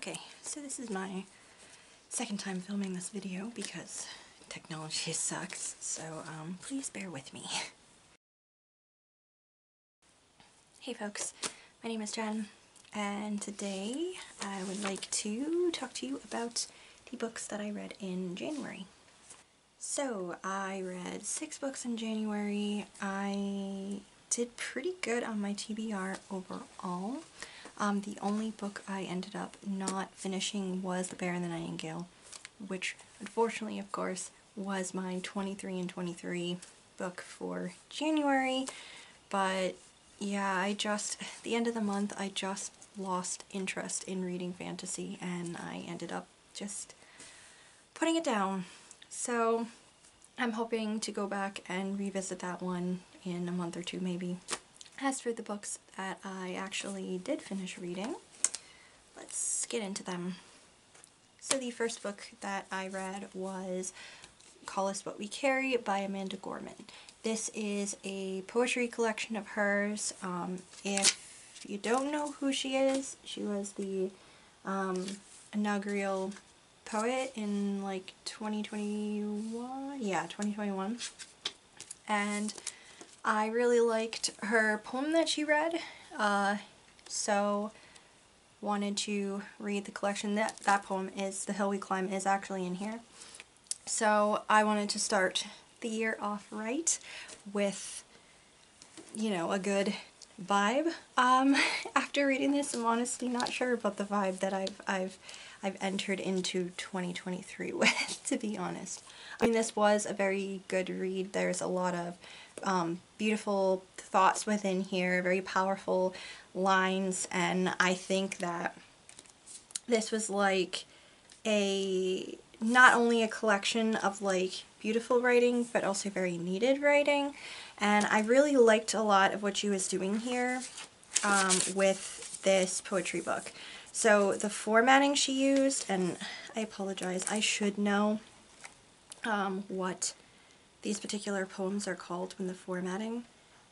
Okay, so this is my second time filming this video because technology sucks, so please bear with me. Hey folks, my name is Jen, and today I would like to talk to you about the books that I read in January. So I read 6 books in January. I did pretty good on my TBR overall. The only book I ended up not finishing was The Bear and the Nightingale, which unfortunately, of course, was my 23 and 23 book for January. But yeah, at the end of the month, I just lost interest in reading fantasy, and I ended up just putting it down. So I'm hoping to go back and revisit that one in a month or two maybe. As for the books that I actually did finish reading, let's get into them. So the first book that I read was Call Us What We Carry by Amanda Gorman. This is a poetry collection of hers. If you don't know who she is, she was the inaugural poet in like 2021, yeah, 2021, and I really liked her poem that she read, so wanted to read the collection. That poem is The Hill We Climb is actually in here. So I wanted to start the year off right with, you know, a good vibe. After reading this, I'm honestly not sure about the vibe that I've entered into 2023 with, to be honest. I mean, this was a very good read. There's a lot of beautiful thoughts within here, very powerful lines, and I think that this was like not only a collection of like beautiful writing, but also very needed writing, and I really liked a lot of what she was doing here with this poetry book. So the formatting she used, and I apologize, I should know what these particular poems are called when the formatting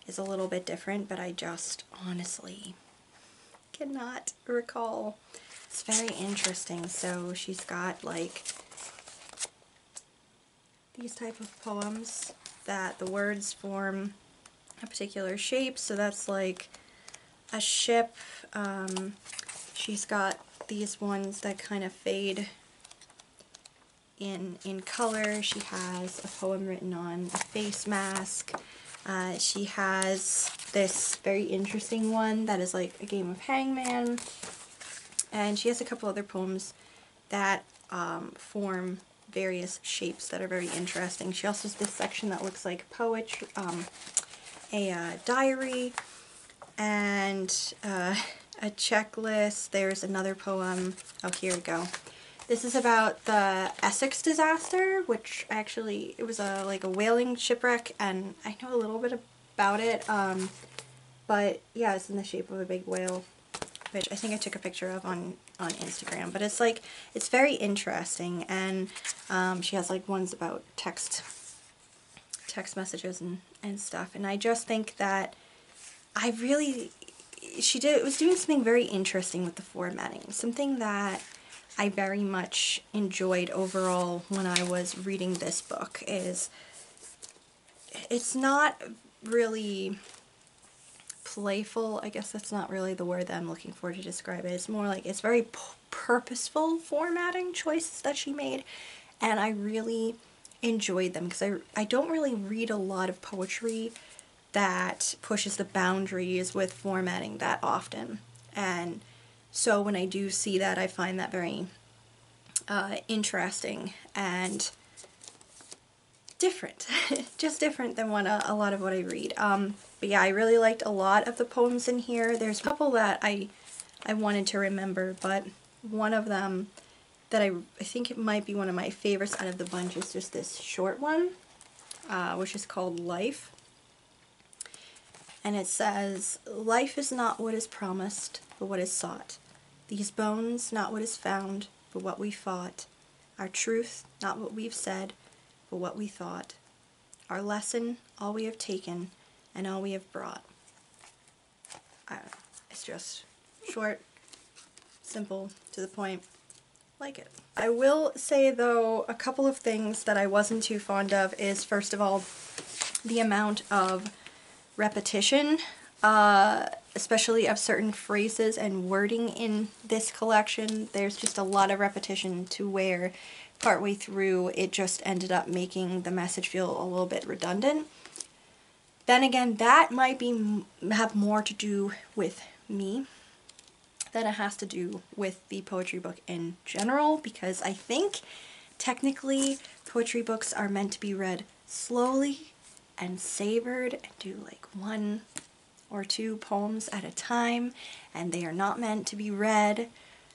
is a little bit different, but I just honestly cannot recall. It's very interesting. So she's got like these type of poems that the words form a particular shape, so that's like a ship. She's got these ones that kind of fade in color. She has a poem written on a face mask. She has this very interesting one that is like a game of hangman, and she has a couple other poems that form various shapes that are very interesting. She also has this section that looks like poetry, a diary, and a checklist. There's another poem. Oh, here we go. This is about the Essex disaster, which actually, it was like a whaling shipwreck, and I know a little bit about it, but yeah, it's in the shape of a big whale, which I think I took a picture of on Instagram, but it's like, it's very interesting, and she has like ones about text messages and stuff, and I just think that she was doing something very interesting with the formatting, something that I very much enjoyed overall when I was reading this book. Is it's not really playful, I guess that's not really the word that I'm looking for to describe it. It's more like, it's very purposeful formatting choices that she made, and I really enjoyed them because I don't really read a lot of poetry that pushes the boundaries with formatting that often, and so when I do see that, I find that very interesting and different. Just different than what a lot of what I read. But yeah, I really liked a lot of the poems in here. There's a couple that I wanted to remember, but one of them that I think it might be one of my favorites out of the bunch is just this short one, which is called Life. And it says, "Life is not what is promised, but what is sought. These bones, not what is found, but what we fought. Our truth, not what we've said, but what we thought. Our lesson, all we have taken, and all we have brought." I don't know. It's just short, simple, to the point, like it. I will say though, a couple of things that I wasn't too fond of is, first of all, the amount of repetition, especially of certain phrases and wording in this collection. There's just a lot of repetition to where partway through it just ended up making the message feel a little bit redundant. Then again, that might have more to do with me than it has to do with the poetry book in general, because I think technically poetry books are meant to be read slowly and savored and do like 1 or 2 poems at a time, and they are not meant to be read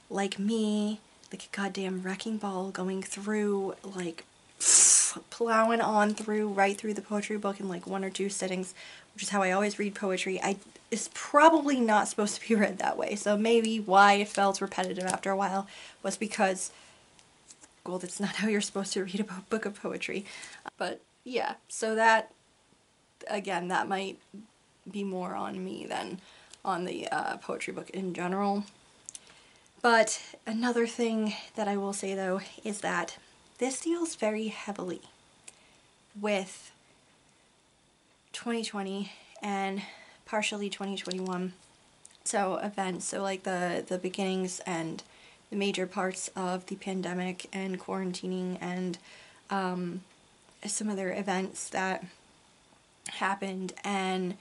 like me, like a goddamn wrecking ball, going through, like plowing on through, right through the poetry book in like 1 or 2 sittings, which is how I always read poetry. It's probably not supposed to be read that way, so maybe why it felt repetitive after a while was because, well, that's not how you're supposed to read a book of poetry. But yeah, so that, again, that might be more on me than on the poetry book in general. But another thing that I will say though is that this deals very heavily with 2020 and partially 2021. So events, so like the beginnings and the major parts of the pandemic and quarantining and some other events that happened. And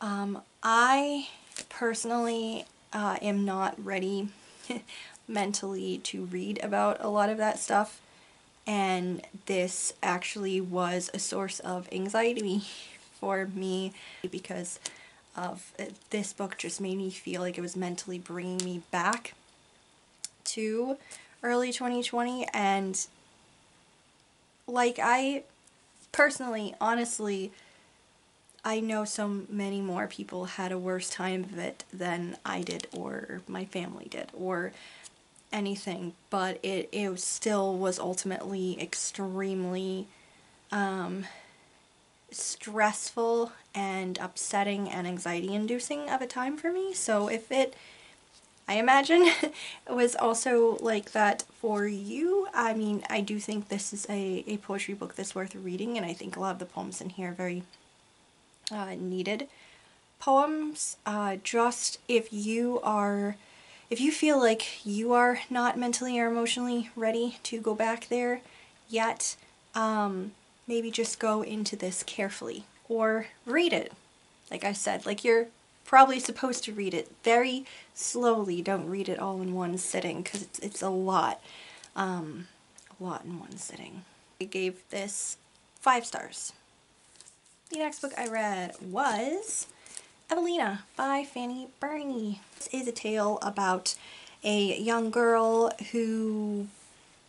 I personally am not ready mentally to read about a lot of that stuff, and this actually was a source of anxiety for me because of this book just made me feel like it was mentally bringing me back to early 2020. And like, I personally, honestly, I know so many more people had a worse time of it than I did, or my family did, or anything, but it still was ultimately extremely stressful and upsetting and anxiety-inducing of a time for me. So if it, I imagine, it was also like that for you, I mean, I do think this is a poetry book that's worth reading, and I think a lot of the poems in here are very needed poems. Just if you feel like you are not mentally or emotionally ready to go back there yet, maybe just go into this carefully, or read it. Like I said, like you're probably supposed to read it very slowly. Don't read it all in one sitting, because it's a lot in one sitting. I gave this 5 stars. The next book I read was Evelina by Fanny Burney. This is a tale about a young girl who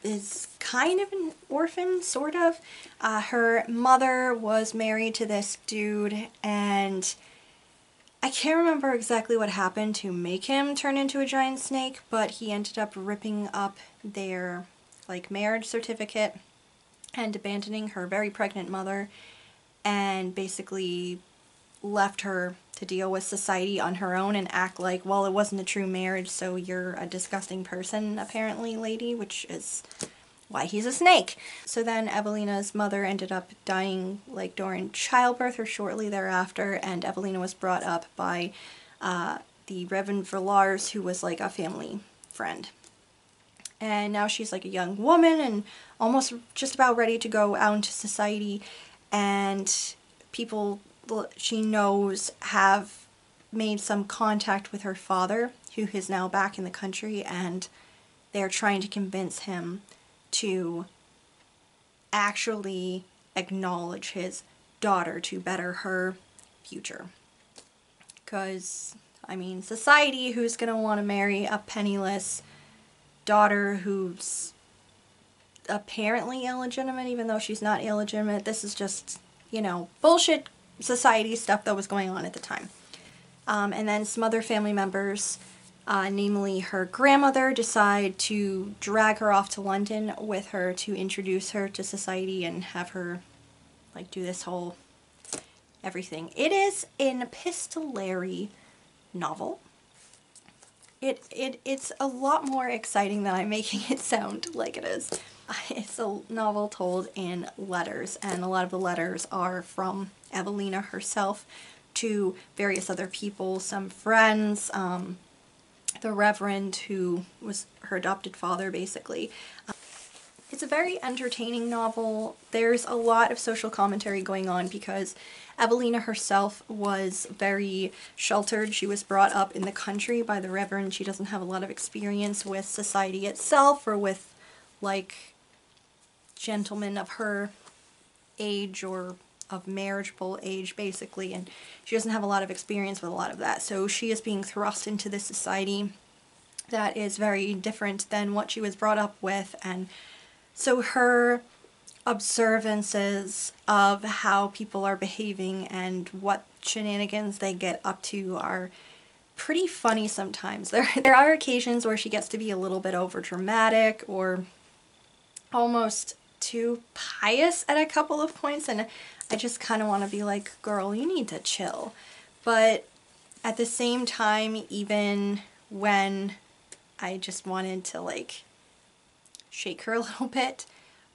is kind of an orphan, sort of. Her mother was married to this dude, and I can't remember exactly what happened to make him turn into a giant snake, but he ended up ripping up their like marriage certificate and abandoning her very pregnant mother, and basically left her to deal with society on her own and act like, well, it wasn't a true marriage, so you're a disgusting person, apparently, lady, which is why he's a snake. So then Evelina's mother ended up dying like during childbirth or shortly thereafter, and Evelina was brought up by the Reverend Villars, who was like a family friend. And now she's like a young woman and almost just about ready to go out into society, and people she knows have made some contact with her father, who is now back in the country, and they're trying to convince him to actually acknowledge his daughter to better her future. Because, I mean, society, who's gonna want to marry a penniless daughter who's apparently illegitimate, even though she's not illegitimate? This is just, you know, bullshit society stuff that was going on at the time. And then some other family members, namely her grandmother, decide to drag her off to London with her to introduce her to society and have her like do this whole everything. It is an epistolary novel. It's a lot more exciting than I'm making it sound like it is. It's a novel told in letters, and a lot of the letters are from Evelina herself to various other people, some friends, the Reverend, who was her adopted father, basically. It's a very entertaining novel. There's a lot of social commentary going on because Evelina herself was very sheltered. She was brought up in the country by the Reverend. She doesn't have a lot of experience with society itself or with, like, gentlemen of her age or of marriageable age, basically, and she doesn't have a lot of experience with a lot of that. So she is being thrust into this society that is very different than what she was brought up with, and so her observances of how people are behaving and what shenanigans they get up to are pretty funny sometimes. There are occasions where she gets to be a little bit over dramatic or almost too pious at a couple of points, and I just kind of want to be like, girl, you need to chill. But at the same time, even when I just wanted to, like, shake her a little bit,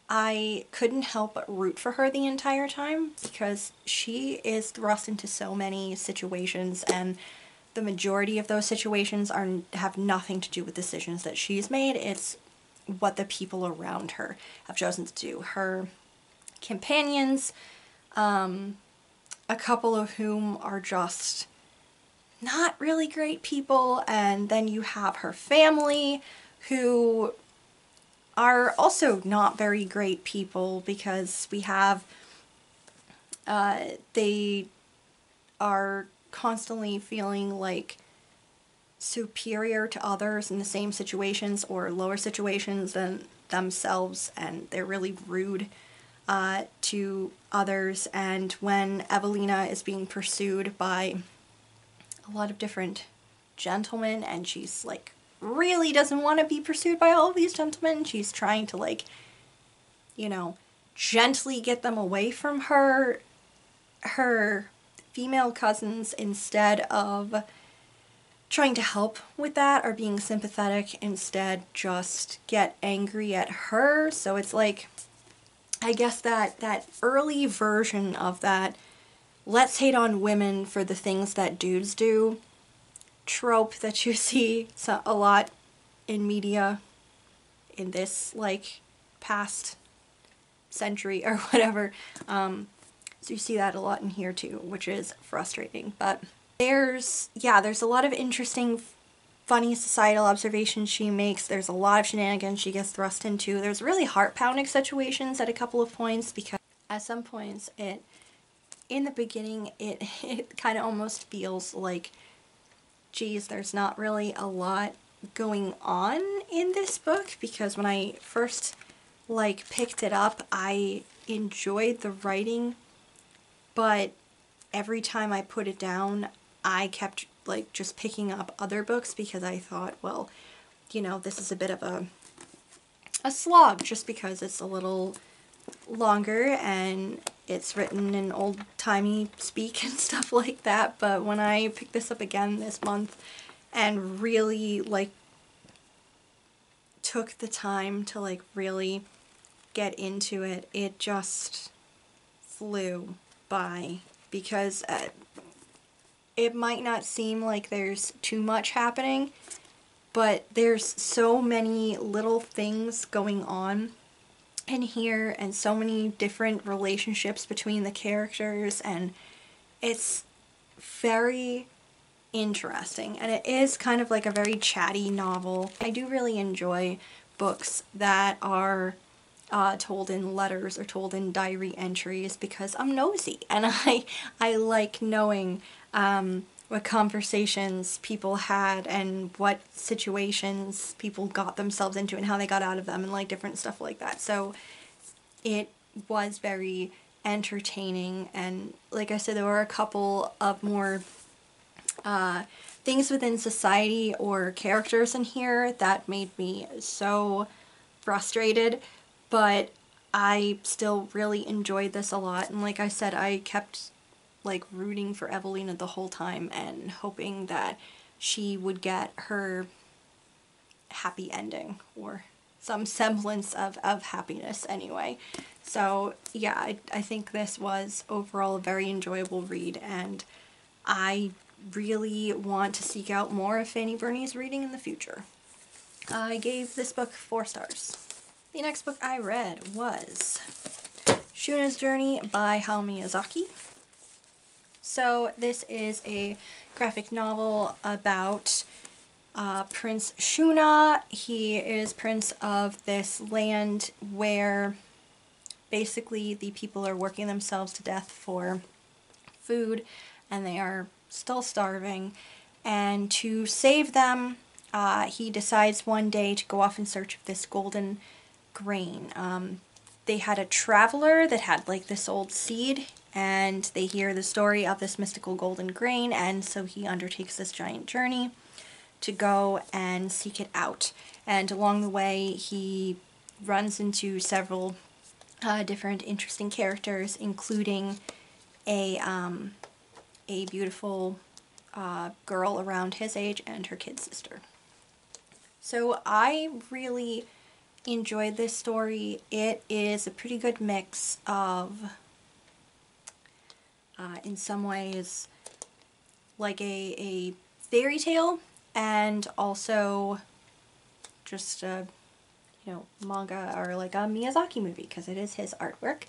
I couldn't help but root for her the entire time because she is thrust into so many situations, and the majority of those situations have nothing to do with decisions that she's made. It's what the people around her have chosen to do. Her companions, a couple of whom are just not really great people, and then you have her family, who are also not very great people because we have, they are constantly feeling like superior to others in the same situations or lower situations than themselves, and they're really rude to others. And when Evelina is being pursued by a lot of different gentlemen, and she's like really doesn't want to be pursued by all of these gentlemen, she's trying to, like, you know, gently get them away from her female cousins, instead of trying to help with that or being sympathetic, instead just get angry at her. So it's like, I guess that early version of that let's hate on women for the things that dudes do trope that you see a lot in media in this, like, past century or whatever. So you see that a lot in here too, which is frustrating. But there's a lot of interesting, funny societal observations she makes. There's a lot of shenanigans she gets thrust into. There's really heart-pounding situations at a couple of points, because at some points in the beginning it kind of almost feels like, geez, there's not really a lot going on in this book, because when I first, like, picked it up, I enjoyed the writing, but every time I put it down, I kept, like, just picking up other books because I thought, well, you know, this is a bit of a slog just because it's a little longer and it's written in old-timey speak and stuff like that. But when I picked this up again this month and really, like, took the time to, like, really get into it, it just flew by, because it might not seem like there's too much happening, but there's so many little things going on in here and so many different relationships between the characters, and it's very interesting, and it is kind of like a very chatty novel. I do really enjoy books that are told in letters or told in diary entries, because I'm nosy and I like knowing what conversations people had and what situations people got themselves into and how they got out of them and, like, different stuff like that. So it was very entertaining, and like I said, there were a couple of more things within society or characters in here that made me so frustrated, but I still really enjoyed this a lot. And like I said, I kept, like, rooting for Evelina the whole time and hoping that she would get her happy ending, or some semblance of happiness anyway. So yeah, I think this was overall a very enjoyable read, and I really want to seek out more of Fanny Burney's reading in the future. I gave this book 4 stars. The next book I read was Shuna's Journey by Hayao Miyazaki. So this is a graphic novel about Prince Shuna. He is prince of this land where basically the people are working themselves to death for food, and they are still starving. And to save them, he decides one day to go off in search of this golden grain. They had a traveler that had like this old seed, and they hear the story of this mystical golden grain, and so he undertakes this giant journey to go and seek it out. And along the way he runs into several different interesting characters, including a beautiful girl around his age and her kid sister. So I really enjoyed this story. It is a pretty good mix of, in some ways, like a fairy tale, and also just a, you know, manga or like a Miyazaki movie, because it is his artwork.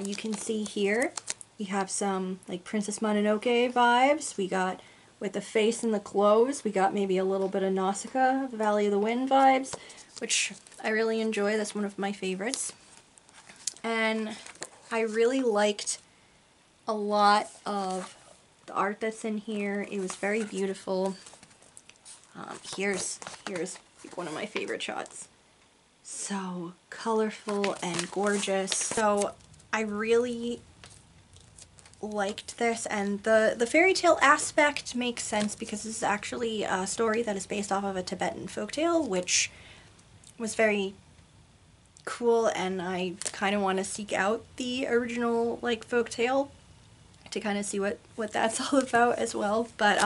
You can see here we have some like Princess Mononoke vibes. We got, with the face and the clothes, we got maybe a little bit of Nausicaa, Valley of the Wind vibes, which I really enjoy. That's one of my favorites. And I really liked a lot of the art that's in here. It was very beautiful. Here's like one of my favorite shots. So colorful and gorgeous. So I really liked this, and the fairy tale aspect makes sense because this is actually a story that is based off of a Tibetan folktale, which was very cool, and I kind of want to seek out the original like folktale to kind of see what that's all about as well. But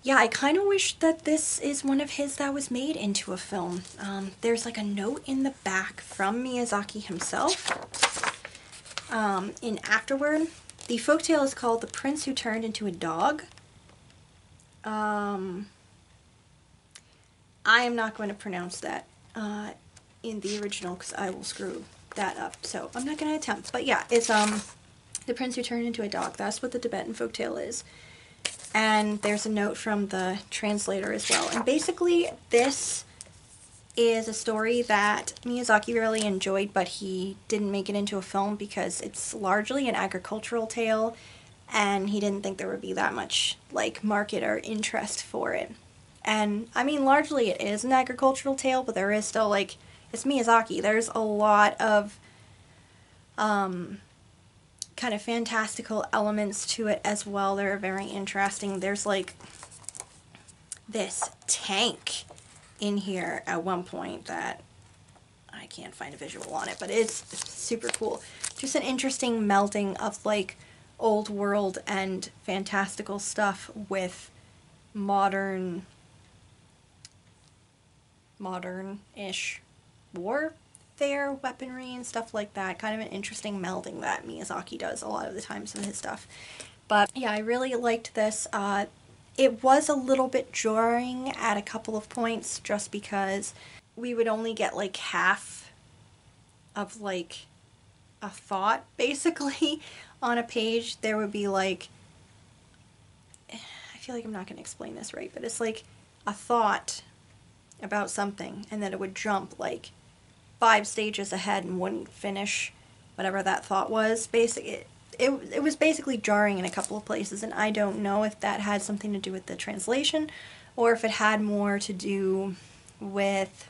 yeah, I kind of wish that this is one of his that was made into a film. There's like a note in the back from Miyazaki himself in Afterward. The folktale is called The Prince Who Turned into a Dog. I am not going to pronounce that in the original because I will screw that up, so I'm not going to attempt. But yeah, it's The Prince Who Turned into a Dog. That's what the Tibetan folktale is. And there's a note from the translator as well. And basically this is a story that Miyazaki really enjoyed, but he didn't make it into a film because it's largely an agricultural tale, and he didn't think there would be that much like market or interest for it. And I mean, largely it is an agricultural tale, but there is still, like, it's Miyazaki. There's a lot of kind of fantastical elements to it as well. They're very interesting. There's like this tank in here at one point that I can't find a visual on it, but it's super cool. Just an interesting melding of like old world and fantastical stuff with modern-ish warfare weaponry and stuff like that. Kind of an interesting melding that Miyazaki does a lot of the times in his stuff. But yeah, I really liked this. It was a little bit jarring at a couple of points just because we would only get like half of like a thought basically on a page. There would be like, I feel like I'm not going to explain this right, but it's like a thought about something, and then it would jump like 5 stages ahead and wouldn't finish whatever that thought was. It was basically jarring in a couple of places, and I don't know if that had something to do with the translation or if it had more to do with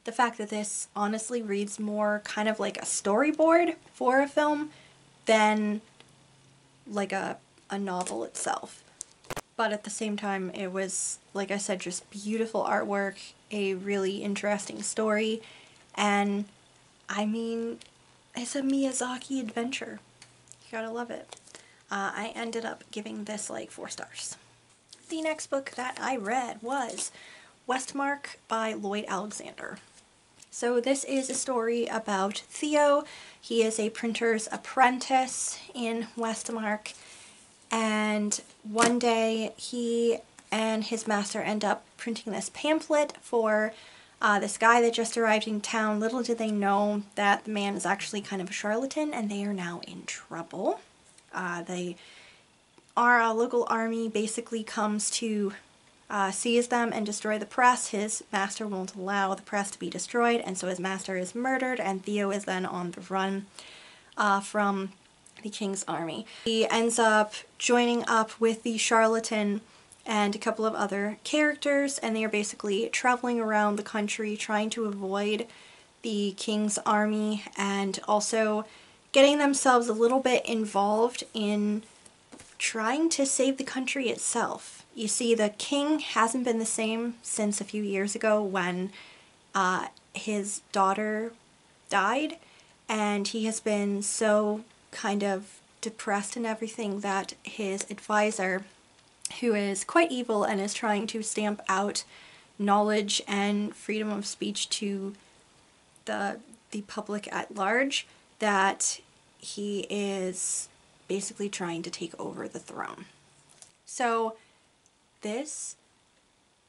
the fact that this honestly reads more kind of like a storyboard for a film than like a novel itself. But at the same time, it was, like I said, just beautiful artwork, a really interesting story, and I mean, it's a Miyazaki adventure. You gotta love it. I ended up giving this like 4 stars. The next book that I read was Westmark by Lloyd Alexander. So this is a story about Theo. He is a printer's apprentice in Westmark, and one day he and his master end up printing this pamphlet for this guy that just arrived in town. Little did they know that the man is actually kind of a charlatan, and they are now in trouble. Our local army basically comes to seize them and destroy the press. His master won't allow the press to be destroyed, and so his master is murdered, and Theo is then on the run from the king's army. He ends up joining up with the charlatan and a couple of other characters, and they are basically traveling around the country trying to avoid the king's army and also getting themselves a little bit involved in trying to save the country itself. You see, the king hasn't been the same since a few years ago when his daughter died, and he has been so kind of depressed and everything that his advisor, who is quite evil and is trying to stamp out knowledge and freedom of speech to the public at large, that he is basically trying to take over the throne. So this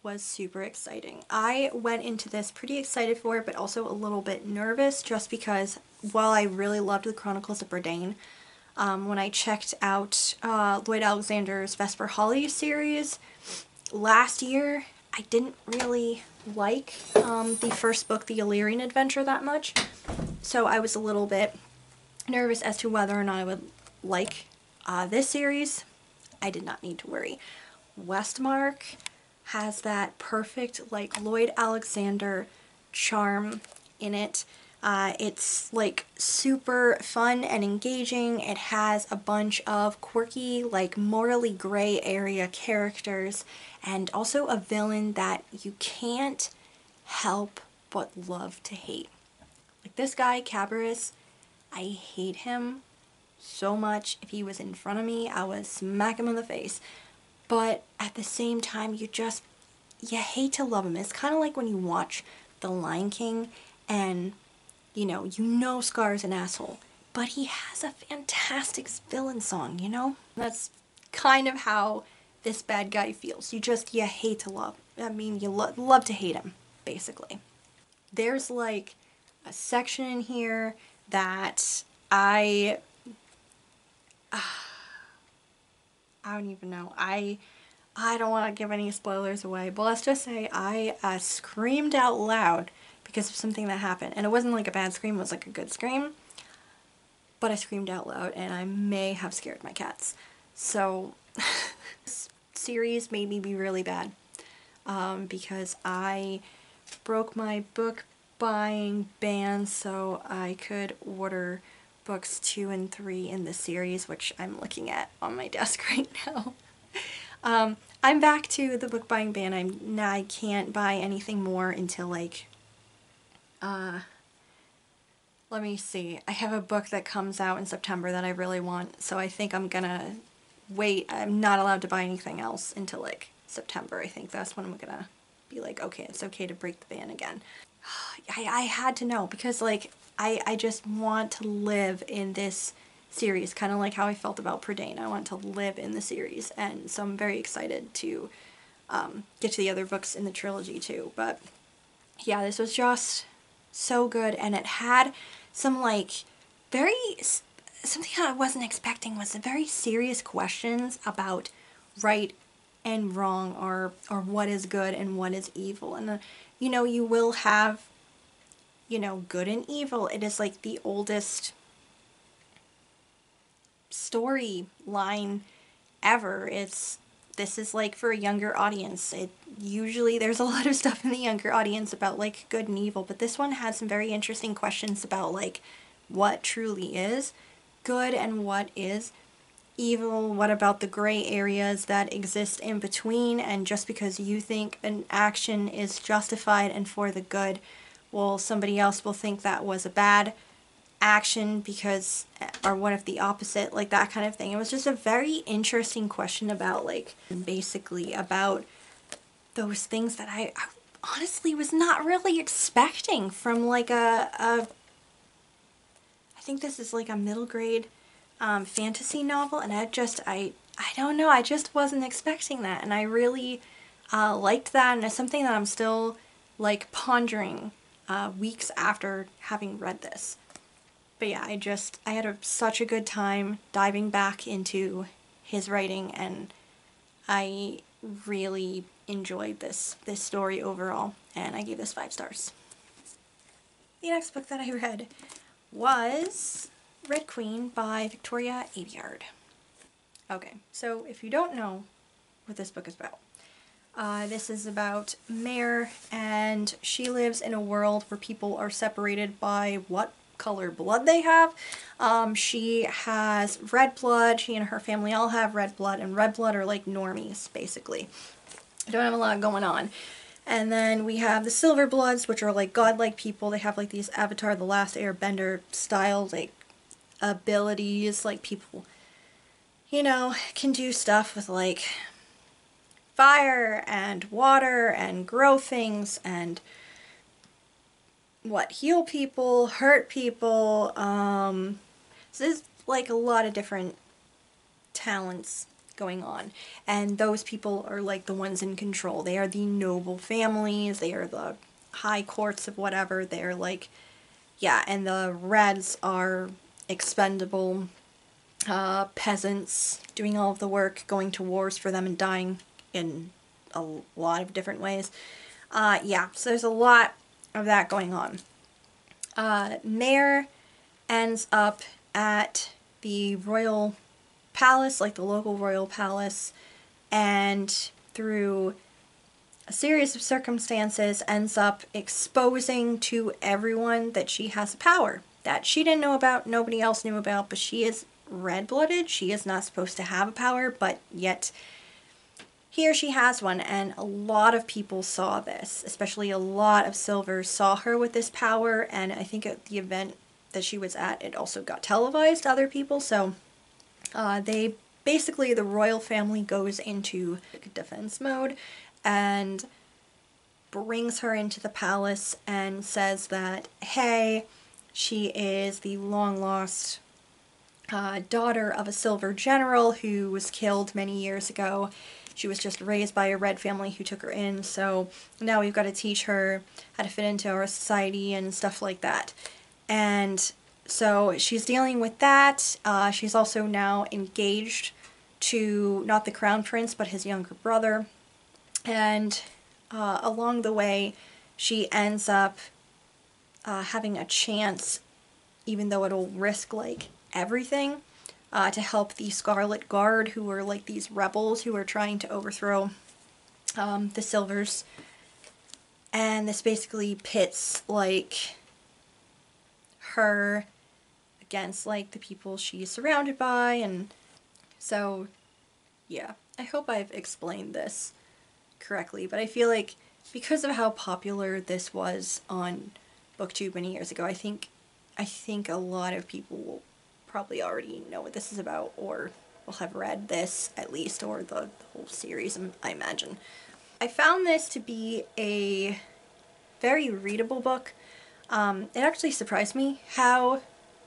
was super exciting. I went into this pretty excited for it, but also a little bit nervous, just because while I really loved the Chronicles of Bardane, when I checked out Lloyd Alexander's Vesper Holly series last year, I didn't really like the first book, The Illyrian Adventure, that much. So I was a little bit nervous as to whether or not I would like this series. I did not need to worry. Westmark has that perfect, like, Lloyd Alexander charm in it. It's like super fun and engaging. It has a bunch of quirky, like morally gray area characters, and also a villain that you can't help but love to hate. Like this guy, Cabarrus, I hate him so much. If he was in front of me, I would smack him in the face. But at the same time, you hate to love him. It's kind of like when you watch The Lion King and you know Scar's an asshole, but he has a fantastic villain song, you know? That's kind of how this bad guy feels. You hate to love. I mean, you love to hate him, basically. There's like a section in here that I don't even know. I don't want to give any spoilers away, but let's just say I screamed out loud because of something that happened. And it wasn't like a bad scream, it was like a good scream. But I screamed out loud, and I may have scared my cats. So this series made me be really bad because I broke my book buying ban so I could order books 2 and 3 in the series, which I'm looking at on my desk right now. I'm back to the book buying ban. I can't buy anything more until like let me see. I have a book that comes out in September that I really want, so I think I'm gonna wait. I'm not allowed to buy anything else until like September. I think that's when I'm gonna be like, okay, it's okay to break the ban again. I had to know because like I just want to live in this series, kind of like how I felt about Prydain. I want to live in the series, and so I'm very excited to get to the other books in the trilogy too. But yeah, this was just so good, and it had some like something I wasn't expecting was very serious questions about right and wrong, or what is good and what is evil. And you will have good and evil. It is like the oldest storyline ever. This is like for a younger audience. Usually there's a lot of stuff in the younger audience about like good and evil, but this one had some very interesting questions about like what truly is good and what is evil. What about the gray areas that exist in between? And just because you think an action is justified and for the good, well, somebody else will think that was a bad action because, or what if the opposite, like that kind of thing. It was just a very interesting question about, like, basically about those things that I honestly was not really expecting from like I think this is like a middle grade fantasy novel, and I don't know, I just wasn't expecting that, and I really liked that, and it's something that I'm still like pondering weeks after having read this. But yeah, I had such a good time diving back into his writing, and I really enjoyed this story overall, and I gave this 5 stars. The next book that I read was Red Queen by Victoria Aveyard. Okay, so if you don't know what this book is about, this is about Mare, and she lives in a world where people are separated by what color blood they have. She has red blood. She and her family all have red blood, and red blood are like normies, basically. Don't have a lot going on. And then we have the Silver Bloods, which are like godlike people. They have like these Avatar: The Last Airbender style like abilities, like people, you know, can do stuff with like fire and water and grow things and what, heal people, hurt people. So there's like a lot of different talents going on, and those people are like the ones in control. They are the noble families, they are the high courts of whatever. They're like, yeah, and the Reds are expendable peasants doing all of the work, going to wars for them and dying in a lot of different ways. Yeah, so there's a lot of that going on. Mare ends up at the royal palace, like the local royal palace, and through a series of circumstances ends up exposing to everyone that she has a power that she didn't know about, nobody else knew about, but she is red-blooded. She is not supposed to have a power, but yet here she has one, and a lot of people saw this, especially a lot of Silvers saw her with this power, and I think at the event that she was at, it also got televised to other people, so they basically, the royal family goes into defense mode and brings her into the palace and says that, hey, she is the long-lost daughter of a Silver general who was killed many years ago. She was just raised by a red family who took her in, so now we've got to teach her how to fit into our society and stuff like that. And so she's dealing with that. She's also now engaged to not the crown prince, but his younger brother. And along the way, she ends up having a chance, even though it'll risk like everything, to help the Scarlet Guard, who are like these rebels who are trying to overthrow the Silvers. And this basically pits like her against like the people she's surrounded by, and so yeah, I hope I've explained this correctly, but I feel like because of how popular this was on BookTube many years ago, I think a lot of people will probably already know what this is about, or will have read this at least, or the whole series, I imagine. I found this to be a very readable book. It actually surprised me how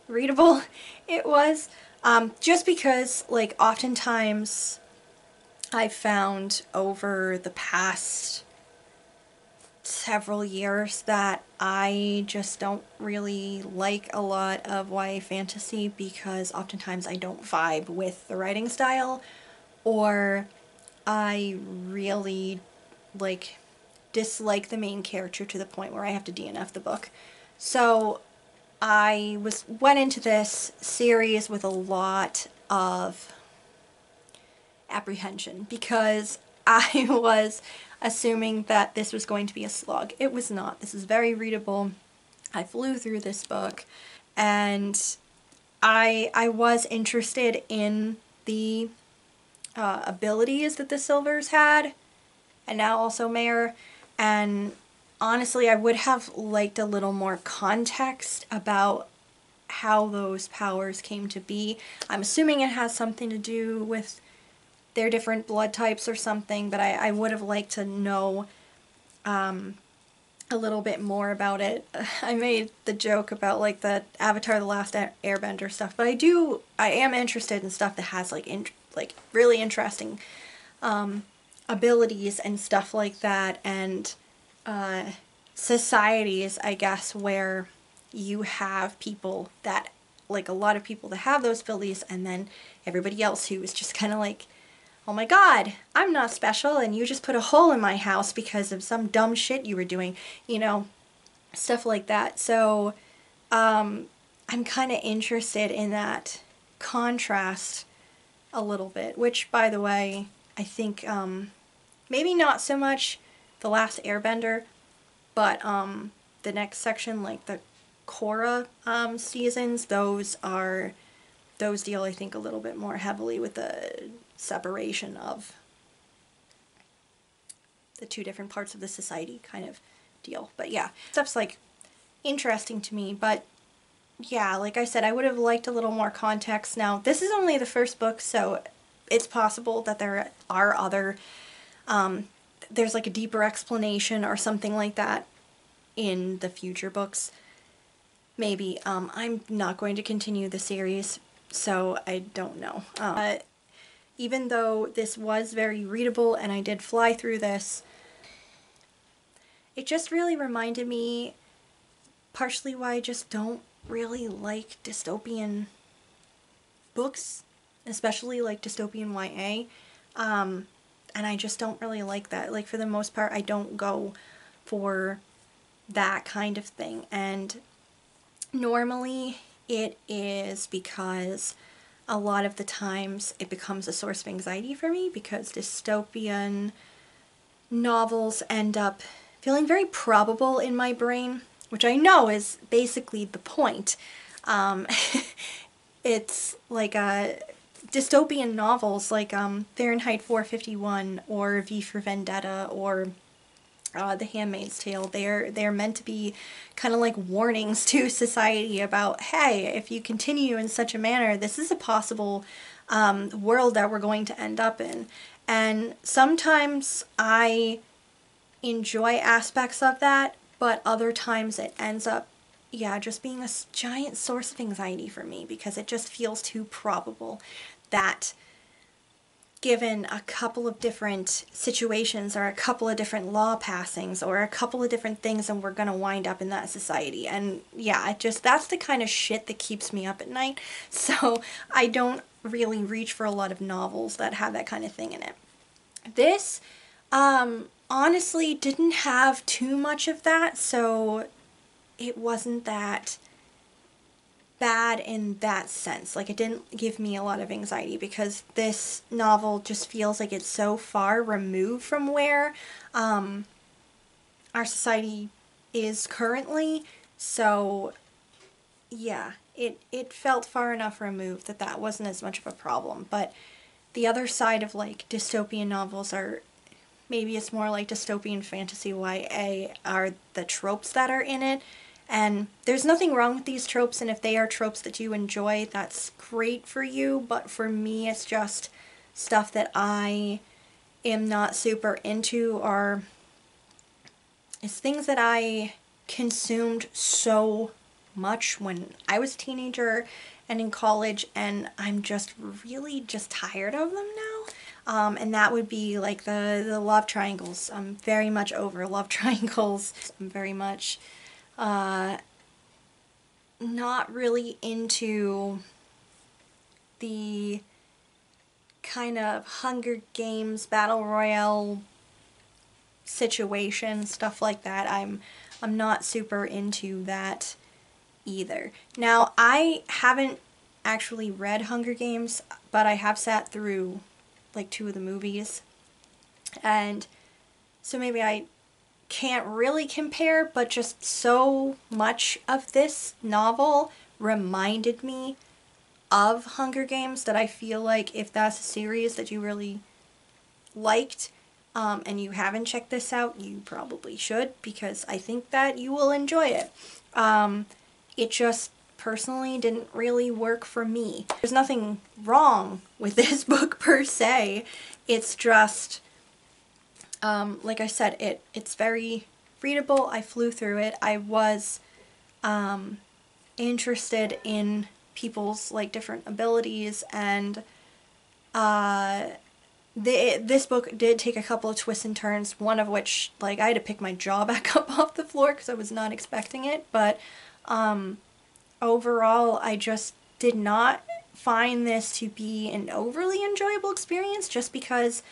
readable it was, just because, like, oftentimes I've found over the past several years that I just don't really like a lot of YA fantasy because oftentimes I don't vibe with the writing style, or I really like dislike the main character to the point where I have to DNF the book. So I went into this series with a lot of apprehension because I was assuming that this was going to be a slog. It was not. This is very readable. I flew through this book, and I was interested in the abilities that the Silvers had, and now also Mare, and honestly I would have liked a little more context about how those powers came to be. I'm assuming it has something to do with their different blood types or something, but I would have liked to know a little bit more about it. I made the joke about like the Avatar: The Last Airbender stuff, but I am interested in stuff that has like really interesting abilities and stuff like that, and societies, I guess, where you have people that, like a lot of people that have those abilities, and then everybody else who is just kind of like, oh my god, I'm not special and you just put a hole in my house because of some dumb shit you were doing, you know, stuff like that. So I'm kind of interested in that contrast a little bit, which, by the way, I think maybe not so much The Last Airbender, but the next section, like the Korra seasons, those deal, I think, a little bit more heavily with the separation of the two different parts of the society kind of deal. But yeah, stuff's like interesting to me, but yeah, like I said, I would have liked a little more context. Now, this is only the first book, so it's possible that there are other, there's like a deeper explanation or something like that in the future books. Maybe. I'm not going to continue the series, so I don't know. Even though this was very readable and I did fly through this, it just really reminded me, partially why I just don't really like dystopian books, especially like dystopian YA, and I just don't really like that. Like, for the most part, I don't go for that kind of thing, and normally it is because a lot of the times it becomes a source of anxiety for me, because dystopian novels end up feeling very probable in my brain, which I know is basically the point. It's like dystopian novels like Fahrenheit 451 or V for Vendetta or The Handmaid's Tale. They're meant to be kind of like warnings to society about, hey, if you continue in such a manner, this is a possible world that we're going to end up in. And sometimes I enjoy aspects of that, but other times it ends up, yeah, just being a giant source of anxiety for me, because it just feels too probable that given a couple of different situations or a couple of different law passings or a couple of different things, and we're gonna wind up in that society. And yeah, that's the kind of shit that keeps me up at night. So I don't really reach for a lot of novels that have that kind of thing in it. This honestly didn't have too much of that, so it wasn't that bad in that sense. Like, it didn't give me a lot of anxiety, because this novel just feels like it's so far removed from where our society is currently. So yeah, it felt far enough removed that that wasn't as much of a problem. But the other side of like dystopian novels are, maybe it's more like dystopian fantasy YA, are the tropes that are in it. And there's nothing wrong with these tropes, and if they are tropes that you enjoy, that's great for you, but for me it's just stuff that I am not super into, or it's things that I consumed so much when I was a teenager and in college, and I'm just really just tired of them now. And that would be like the love triangles. I'm very much over love triangles. I'm very much not really into the kind of Hunger Games battle royale situation, stuff like that. I'm not super into that either. Now, I haven't actually read Hunger Games, but I have sat through like 2 of the movies, and so maybe I can't really compare, but just so much of this novel reminded me of Hunger Games that I feel like if that's a series that you really liked, and you haven't checked this out, you probably should, because I think that you will enjoy it. It just personally didn't really work for me. There's nothing wrong with this book per se. It's just, like I said, it's very readable. I flew through it. I was interested in people's like different abilities, and this book did take a couple of twists and turns, one of which, like, I had to pick my jaw back up off the floor because I was not expecting it, but overall I just did not find this to be an overly enjoyable experience, just because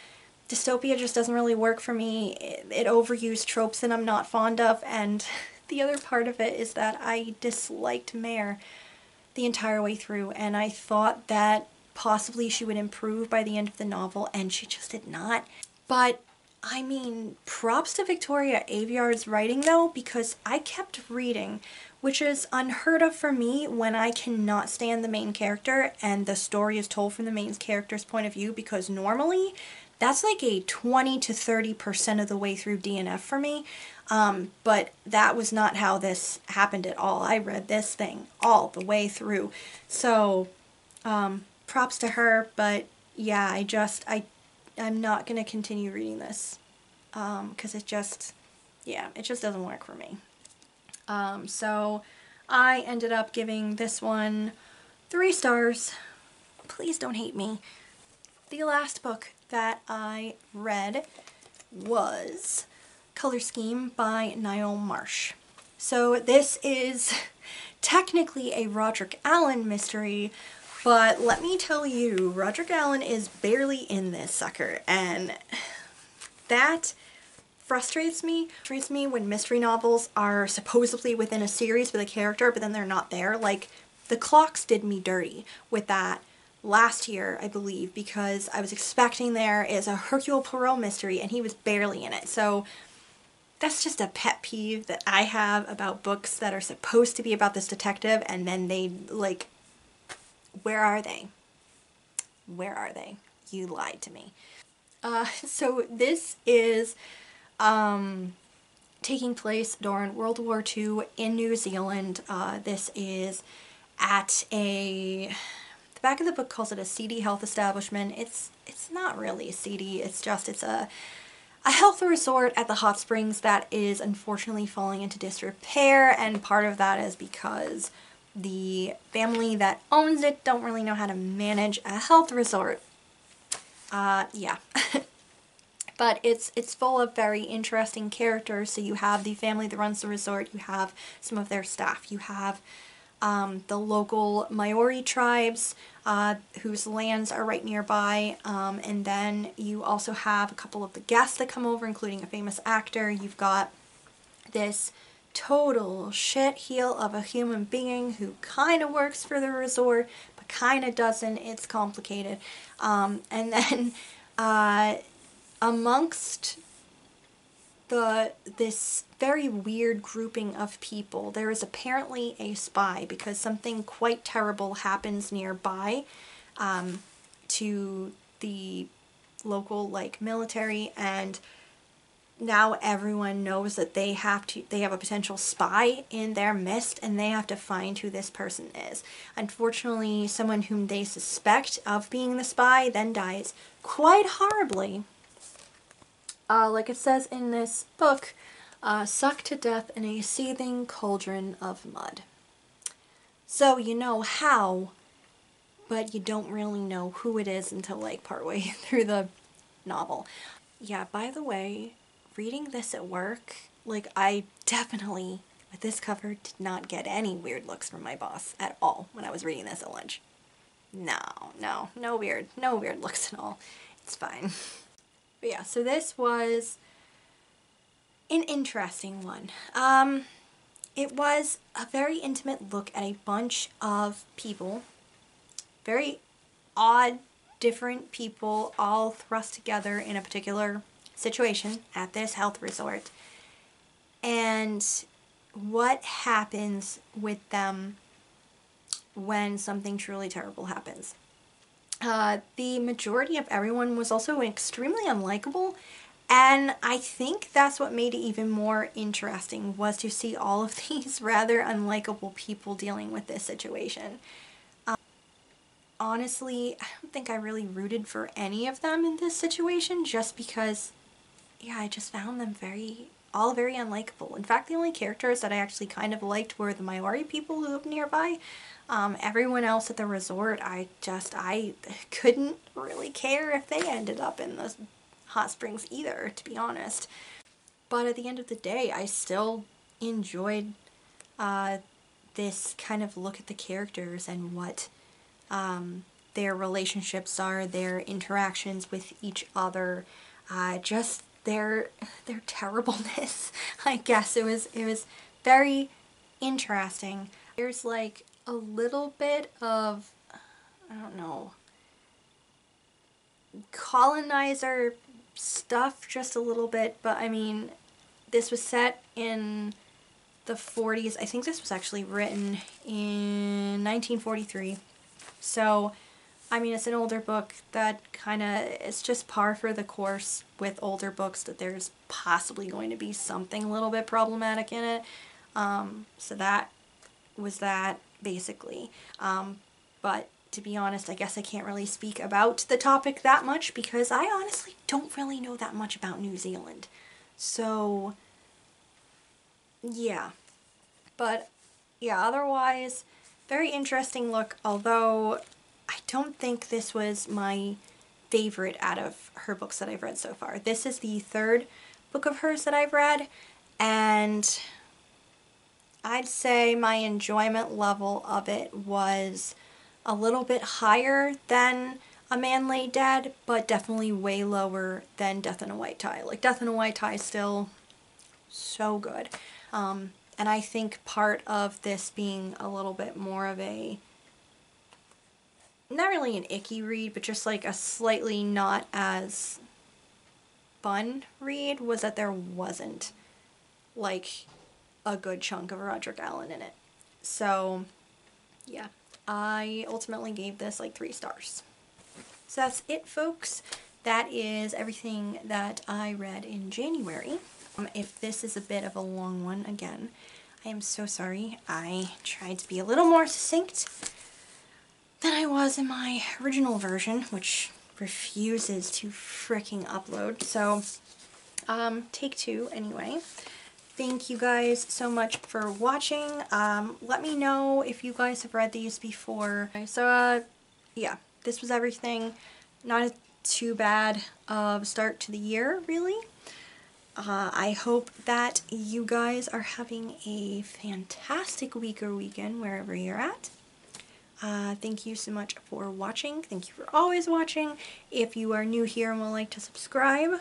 dystopia just doesn't really work for me. It overused tropes that I'm not fond of, and the other part of it is that I disliked Mare the entire way through, and I thought that possibly she would improve by the end of the novel, and she just did not. But I mean, props to Victoria Aveyard's writing though, because I kept reading, which is unheard of for me when I cannot stand the main character and the story is told from the main character's point of view, because normally that's like a 20 to 30% of the way through DNF for me. But that was not how this happened at all. I read this thing all the way through. So, props to her, but yeah, I'm not going to continue reading this, because it just doesn't work for me. So I ended up giving this one 3 stars. Please don't hate me. The last book that I read was Color Scheme by Niall Marsh. So this is technically a Roderick Allen mystery, but let me tell you, Roderick Allen is barely in this sucker, and that frustrates me. It frustrates me when mystery novels are supposedly within a series with a character, but then they're not there. Like, The Clocks did me dirty with that last year, I believe, because I was expecting there is a Hercule Poirot mystery, and he was barely in it. So that's just a pet peeve that I have about books that are supposed to be about this detective, and then they, like, where are they? Where are they? You lied to me. So this is taking place during World War II in New Zealand. This is at the back of the book calls it a seedy health establishment. It's not really seedy, it's a health resort at the hot springs that is unfortunately falling into disrepair, and part of that is because the family that owns it don't really know how to manage a health resort. Yeah. But it's full of very interesting characters. So you have the family that runs the resort, you have some of their staff, you have the local Maori tribes whose lands are right nearby, and then you also have a couple of the guests that come over, including a famous actor. You've got this total shitheel of a human being who kind of works for the resort, but kind of doesn't. It's complicated. And then amongst this very weird grouping of people, there is apparently a spy, because something quite terrible happens nearby to the local, like, military, and now everyone knows that they have a potential spy in their midst, and they have to find who this person is. Unfortunately, someone whom they suspect of being the spy then dies quite horribly. Like it says in this book, sucked to death in a seething cauldron of mud. So you know how, but you don't really know who it is until, like, partway through the novel. Yeah, by the way, reading this at work, like, I definitely, with this cover, did not get any weird looks from my boss at all when I was reading this at lunch. No weird looks at all. It's fine. But yeah, so this was an interesting one. It was a very intimate look at a bunch of people, very odd, different people, all thrust together in a particular situation at this health resort, and what happens with them when something truly terrible happens. The majority of everyone was also extremely unlikable, And I think that's what made it even more interesting, was to see all of these rather unlikable people dealing with this situation. Honestly, I don't think I really rooted for any of them in this situation, just because, yeah, I just found them all very unlikable. In fact, the only characters that I actually kind of liked were the Maori people who lived nearby. Everyone else at the resort, I couldn't really care if they ended up in the hot springs either, to be honest. But at the end of the day, I still enjoyed this kind of look at the characters and what their relationships are, their interactions with each other, just their terribleness. I guess it was very interesting. There's like a little bit of, I don't know, colonizer stuff, just a little bit, but I mean, this was set in the 40s. I think this was actually written in 1943. So, I mean, it's an older book that kind of, it's just par for the course with older books that there's possibly going to be something a little bit problematic in it. So that was that, basically. But to be honest, I guess I can't really speak about the topic that much because I honestly don't really know that much about New Zealand. So, yeah. But, yeah, otherwise, very interesting look, although I don't think this was my favorite out of her books that I've read so far. This is the third book of hers that I've read, and I'd say my enjoyment level of it was a little bit higher than A Man Lay Dead, but definitely way lower than Death in a White Tie. Like, Death in a White Tie is still so good. And I think part of this being a little bit more of a, not really an icky read, but just like a slightly not as fun read, was that there wasn't like a good chunk of Roderick Allen in it. So yeah, I ultimately gave this like 3 stars. So that's it, folks. That is everything that I read in January. If this is a bit of a long one, again, I am so sorry. I tried to be a little more succinct than I was in my original version, which refuses to fricking upload. So, take 2 anyway. Thank you guys so much for watching. Let me know if you guys have read these before. So, yeah, this was everything. Not too bad of a start to the year, really. I hope that you guys are having a fantastic week or weekend wherever you're at. Thank you so much for watching. Thank you for always watching. If you are new here and would like to subscribe,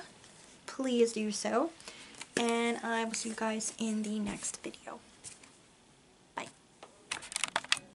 please do so. And I will see you guys in the next video.